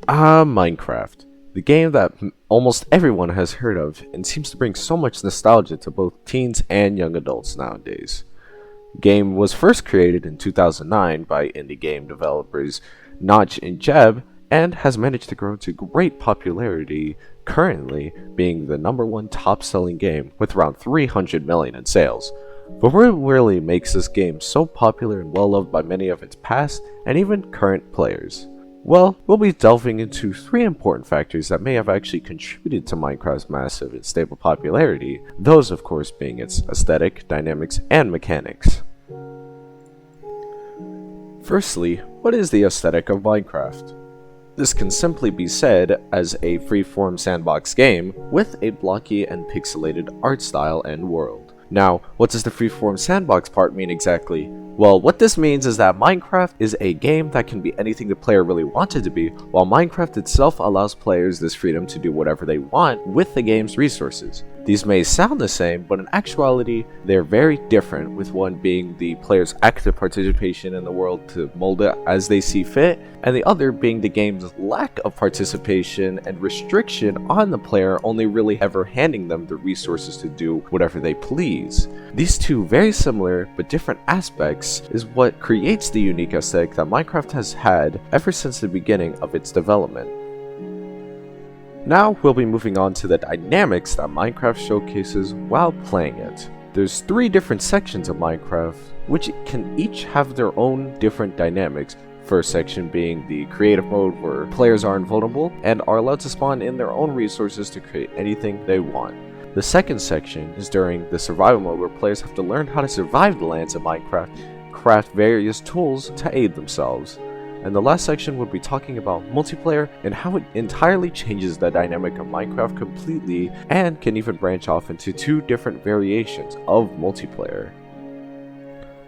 Minecraft. The game that almost everyone has heard of and seems to bring so much nostalgia to both teens and young adults nowadays. The game was first created in 2009 by indie game developers Notch and Jeb and has managed to grow to great popularity, currently being the #1 top-selling game with around 300 million in sales. But what really makes this game so popular and well-loved by many of its past and even current players? Well, we'll be delving into 3 important factors that may have actually contributed to Minecraft's massive and stable popularity, those of course being its aesthetic, dynamics, and mechanics. Firstly, what is the aesthetic of Minecraft? This can simply be said as a free-form sandbox game with a blocky and pixelated art style and world. Now, what does the freeform sandbox part mean exactly? Well, what this means is that Minecraft is a game that can be anything the player really wanted to be, while Minecraft itself allows players this freedom to do whatever they want with the game's resources. These may sound the same, but in actuality, they're very different, with one being the player's active participation in the world to mold it as they see fit, and the other being the game's lack of participation and restriction on the player only really ever handing them the resources to do whatever they please. These two very similar but different aspects is what creates the unique aesthetic that Minecraft has had ever since the beginning of its development. Now we'll be moving on to the dynamics that Minecraft showcases while playing it. There's 3 different sections of Minecraft, which can each have their own different dynamics. First section being the creative mode, where players are invulnerable and are allowed to spawn in their own resources to create anything they want. The second section is during the survival mode, where players have to learn how to survive the lands of Minecraft, craft various tools to aid themselves. And the last section would be talking about multiplayer and how it entirely changes the dynamic of Minecraft completely, and can even branch off into 2 different variations of multiplayer.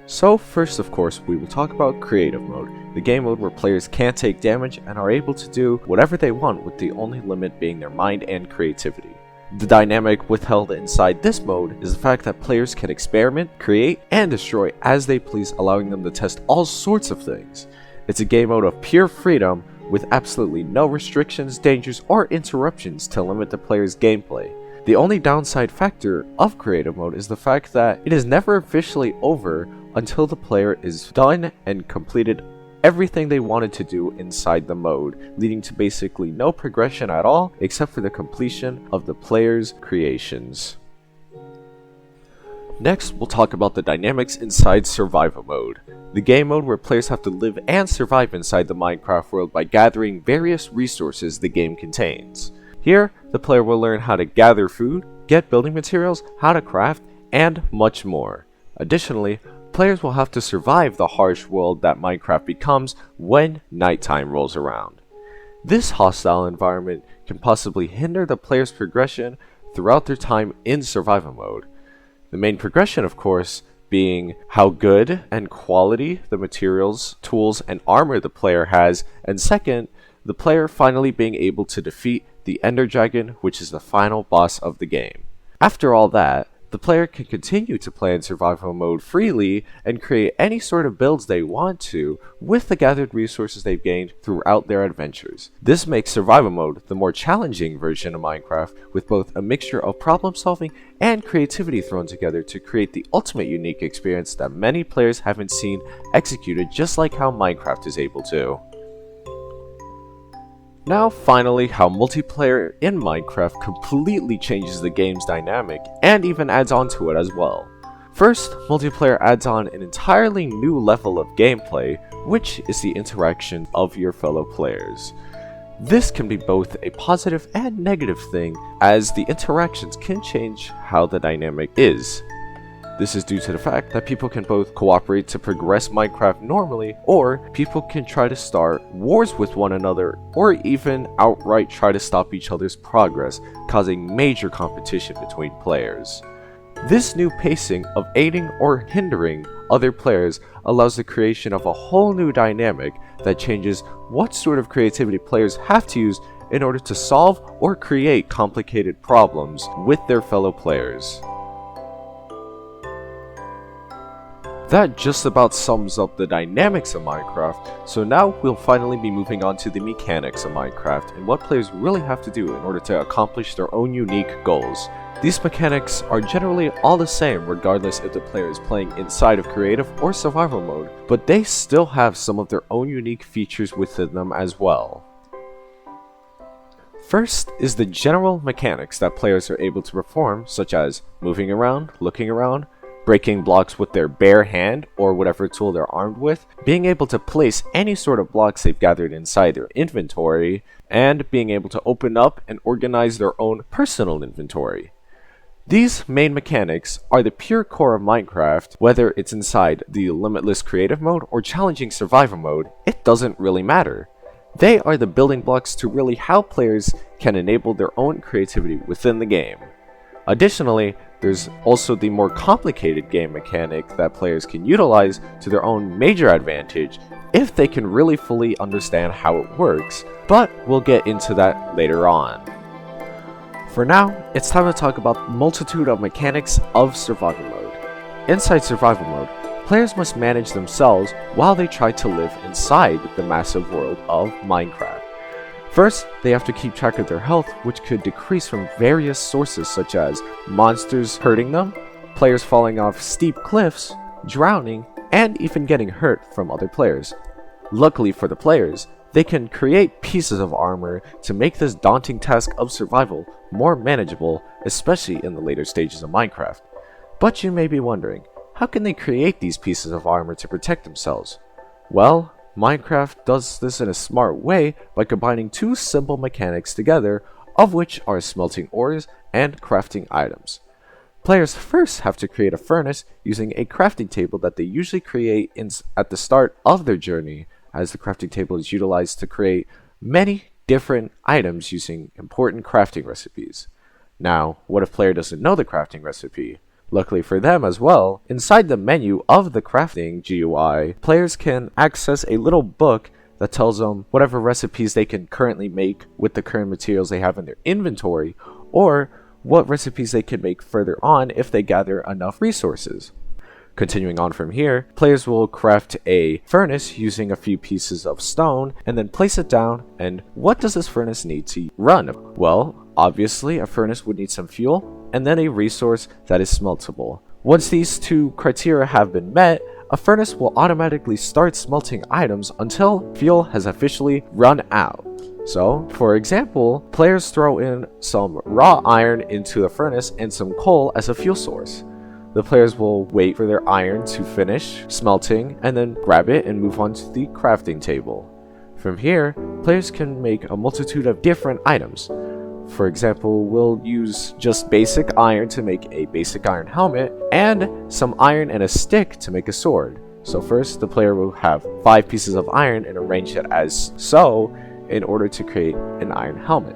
So first, of course, we will talk about creative mode, the game mode where players can't take damage and are able to do whatever they want, with the only limit being their mind and creativity. The dynamic withheld inside this mode is the fact that players can experiment, create, and destroy as they please, allowing them to test all sorts of things. It's a game mode of pure freedom, with absolutely no restrictions, dangers, or interruptions to limit the player's gameplay. The only downside factor of creative mode is the fact that it is never officially over until the player is done and completed everything they wanted to do inside the mode, leading to basically no progression at all except for the completion of the player's creations. Next, we'll talk about the dynamics inside survival mode, the game mode where players have to live and survive inside the Minecraft world by gathering various resources the game contains. Here, the player will learn how to gather food, get building materials, how to craft, and much more. Additionally, players will have to survive the harsh world that Minecraft becomes when nighttime rolls around. This hostile environment can possibly hinder the player's progression throughout their time in survival mode. The main progression, of course, being how good and quality the materials, tools, and armor the player has, and second, the player finally being able to defeat the Ender Dragon, which is the final boss of the game. After all that, the player can continue to play in survival mode freely and create any sort of builds they want to with the gathered resources they've gained throughout their adventures. This makes survival mode the more challenging version of Minecraft, with both a mixture of problem solving and creativity thrown together to create the ultimate unique experience that many players haven't seen executed just like how Minecraft is able to. Now finally, how multiplayer in Minecraft completely changes the game's dynamic and even adds on to it as well. First, multiplayer adds on an entirely new level of gameplay, which is the interaction of your fellow players. This can be both a positive and negative thing, as the interactions can change how the dynamic is. This is due to the fact that people can both cooperate to progress Minecraft normally, or people can try to start wars with one another, or even outright try to stop each other's progress, causing major competition between players. This new pacing of aiding or hindering other players allows the creation of a whole new dynamic that changes what sort of creativity players have to use in order to solve or create complicated problems with their fellow players. That just about sums up the dynamics of Minecraft, so now we'll finally be moving on to the mechanics of Minecraft and what players really have to do in order to accomplish their own unique goals. These mechanics are generally all the same regardless if the player is playing inside of creative or survival mode, but they still have some of their own unique features within them as well. First is the general mechanics that players are able to perform, such as moving around, looking around, breaking blocks with their bare hand or whatever tool they're armed with, being able to place any sort of blocks they've gathered inside their inventory, and being able to open up and organize their own personal inventory. These main mechanics are the pure core of Minecraft. Whether it's inside the limitless creative mode or challenging survival mode, it doesn't really matter. They are the building blocks to really how players can enable their own creativity within the game. Additionally, there's also the more complicated game mechanic that players can utilize to their own major advantage if they can really fully understand how it works, but we'll get into that later on. For now, it's time to talk about the multitude of mechanics of survival mode. Inside survival mode, players must manage themselves while they try to live inside the massive world of Minecraft. First, they have to keep track of their health, which could decrease from various sources such as monsters hurting them, players falling off steep cliffs, drowning, and even getting hurt from other players. Luckily for the players, they can create pieces of armor to make this daunting task of survival more manageable, especially in the later stages of Minecraft. But you may be wondering, how can they create these pieces of armor to protect themselves? Well, Minecraft does this in a smart way by combining two simple mechanics together, of which are smelting ores and crafting items. Players first have to create a furnace using a crafting table that they usually create at the start of their journey, as the crafting table is utilized to create many different items using important crafting recipes. Now, what if player doesn't know the crafting recipe? Luckily for them as well, inside the menu of the crafting GUI, players can access a little book that tells them whatever recipes they can currently make with the current materials they have in their inventory, or what recipes they can make further on if they gather enough resources. Continuing on from here, players will craft a furnace using a few pieces of stone and then place it down. And what does this furnace need to run? Well, obviously a furnace would need some fuel and then a resource that is smeltable. Once these two criteria have been met, a furnace will automatically start smelting items until fuel has officially run out. So, for example, players throw in some raw iron into the furnace and some coal as a fuel source. The players will wait for their iron to finish smelting and then grab it and move on to the crafting table. From here, players can make a multitude of different items. For example, we'll use just basic iron to make a basic iron helmet and some iron and a stick to make a sword. So first, the player will have 5 pieces of iron and arrange it as so in order to create an iron helmet.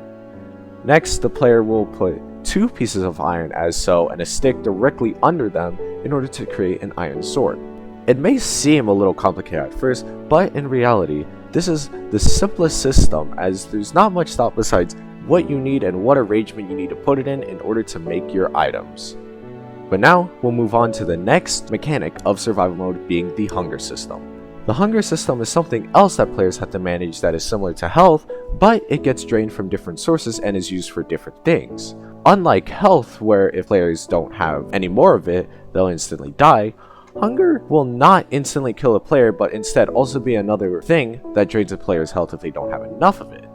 Next, the player will put 2 pieces of iron as so and a stick directly under them in order to create an iron sword. It may seem a little complicated at first, but in reality, this is the simplest system as there's not much thought besides what you need and what arrangement you need to put it in order to make your items. But now, we'll move on to the next mechanic of survival mode being the hunger system. The hunger system is something else that players have to manage that is similar to health, but it gets drained from different sources and is used for different things. Unlike health, where if players don't have any more of it, they'll instantly die, hunger will not instantly kill a player, but instead also be another thing that drains a player's health if they don't have enough of it.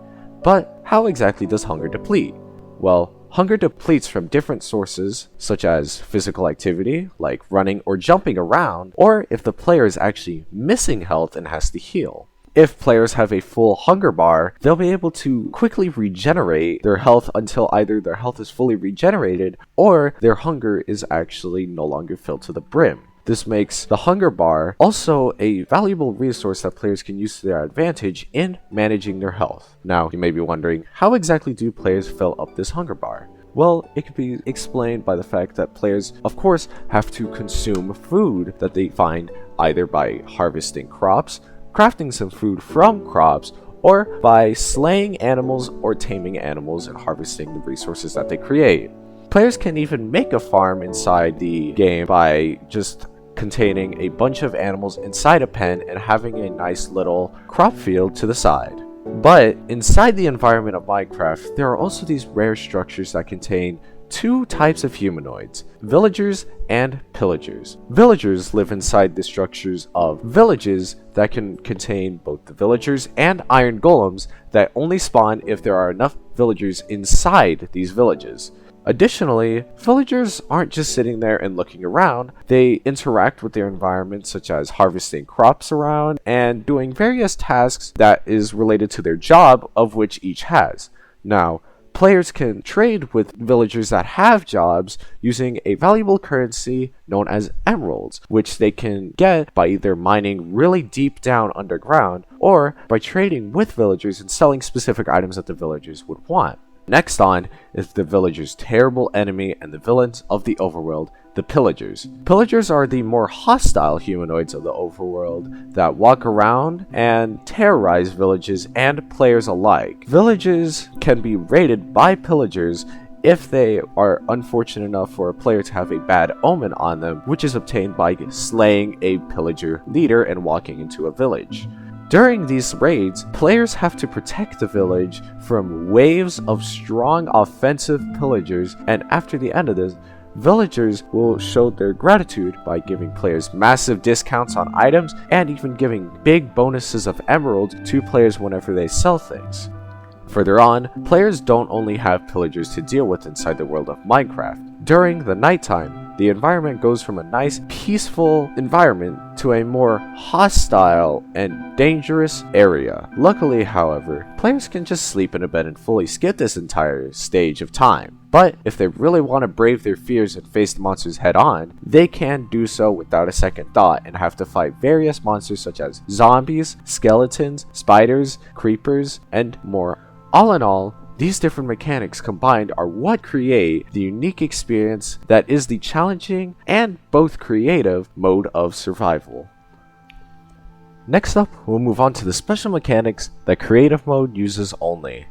But how exactly does hunger deplete? Well, hunger depletes from different sources, such as physical activity, like running or jumping around, or if the player is actually missing health and has to heal. If players have a full hunger bar, they'll be able to quickly regenerate their health until either their health is fully regenerated or their hunger is actually no longer filled to the brim. This makes the hunger bar also a valuable resource that players can use to their advantage in managing their health. Now, you may be wondering, how exactly do players fill up this hunger bar? Well, it can be explained by the fact that players, of course, have to consume food that they find either by harvesting crops, crafting some food from crops, or by slaying animals or taming animals and harvesting the resources that they create. Players can even make a farm inside the game by just containing a bunch of animals inside a pen and having a nice little crop field to the side. But inside the environment of Minecraft, there are also these rare structures that contain two types of humanoids, villagers and pillagers. Villagers live inside the structures of villages that can contain both the villagers and iron golems that only spawn if there are enough villagers inside these villages. Additionally, villagers aren't just sitting there and looking around, they interact with their environment, such as harvesting crops around and doing various tasks that is related to their job, of which each has. Now, players can trade with villagers that have jobs using a valuable currency known as emeralds, which they can get by either mining really deep down underground or by trading with villagers and selling specific items that the villagers would want. Next on is the villagers' terrible enemy and the villains of the overworld, the pillagers. Pillagers are the more hostile humanoids of the overworld that walk around and terrorize villages and players alike. Villages can be raided by pillagers if they are unfortunate enough for a player to have a bad omen on them, which is obtained by slaying a pillager leader and walking into a village. During these raids, players have to protect the village from waves of strong offensive pillagers, and after the end of this, villagers will show their gratitude by giving players massive discounts on items and even giving big bonuses of emeralds to players whenever they sell things. Further on, players don't only have pillagers to deal with inside the world of Minecraft. During the nighttime, the environment goes from a nice, peaceful environment to a more hostile and dangerous area. Luckily, however, players can just sleep in a bed and fully skip this entire stage of time. But if they really want to brave their fears and face the monsters head on, they can do so without a second thought and have to fight various monsters such as zombies, skeletons, spiders, creepers, and more. All in all, these different mechanics combined are what create the unique experience that is the challenging and both creative mode of survival. Next up, we'll move on to the special mechanics that creative mode uses only.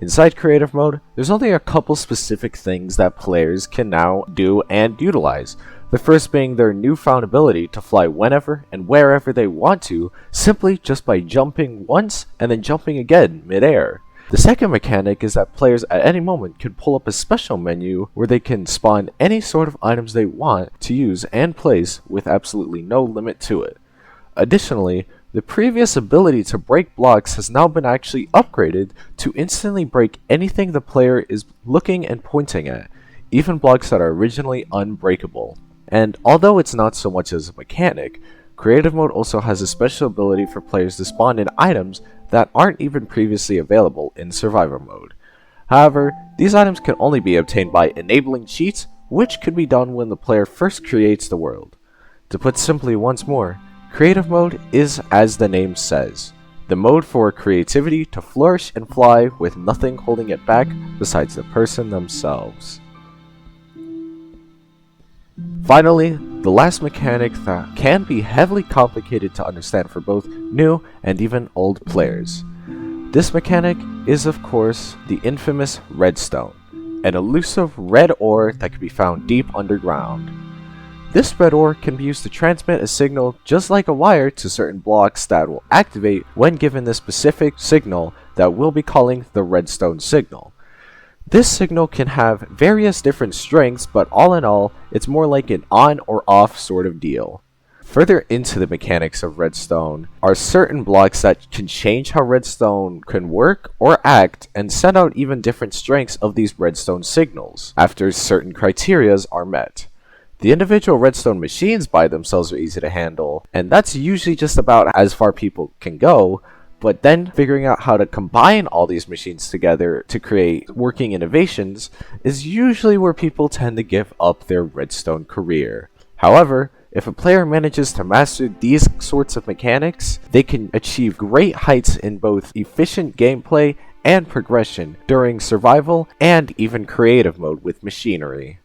Inside creative mode, there's only a couple specific things that players can now do and utilize. The first being their newfound ability to fly whenever and wherever they want to, simply just by jumping once and then jumping again mid-air. The second mechanic is that players at any moment can pull up a special menu where they can spawn any sort of items they want to use and place with absolutely no limit to it. Additionally, the previous ability to break blocks has now been actually upgraded to instantly break anything the player is looking and pointing at, even blocks that are originally unbreakable. And although it's not so much as a mechanic, creative mode also has a special ability for players to spawn in items that aren't even previously available in survivor mode. However, these items can only be obtained by enabling cheats, which could be done when the player first creates the world. To put simply once more, creative mode is as the name says, the mode for creativity to flourish and fly with nothing holding it back besides the person themselves. Finally, the last mechanic that can be heavily complicated to understand for both new and even old players. This mechanic is of course the infamous redstone, an elusive red ore that can be found deep underground. This red ore can be used to transmit a signal just like a wire to certain blocks that will activate when given the specific signal that we'll be calling the redstone signal. This signal can have various different strengths, but all in all, it's more like an on or off sort of deal. Further into the mechanics of redstone are certain blocks that can change how redstone can work or act and send out even different strengths of these redstone signals after certain criterias are met. The individual redstone machines by themselves are easy to handle, and that's usually just about as far people can go. But then figuring out how to combine all these machines together to create working innovations is usually where people tend to give up their redstone career. However, if a player manages to master these sorts of mechanics, they can achieve great heights in both efficient gameplay and progression during survival and even creative mode with machinery.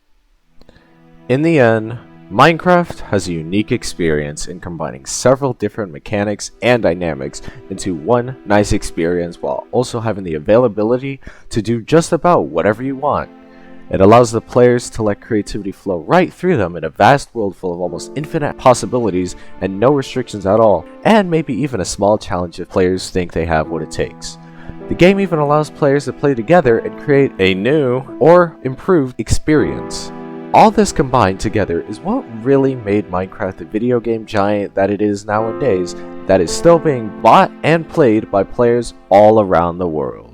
In the end, Minecraft has a unique experience in combining several different mechanics and dynamics into one nice experience while also having the availability to do just about whatever you want. It allows the players to let creativity flow right through them in a vast world full of almost infinite possibilities and no restrictions at all, and maybe even a small challenge if players think they have what it takes. The game even allows players to play together and create a new or improved experience. All this combined together is what really made Minecraft the video game giant that it is nowadays, that is still being bought and played by players all around the world.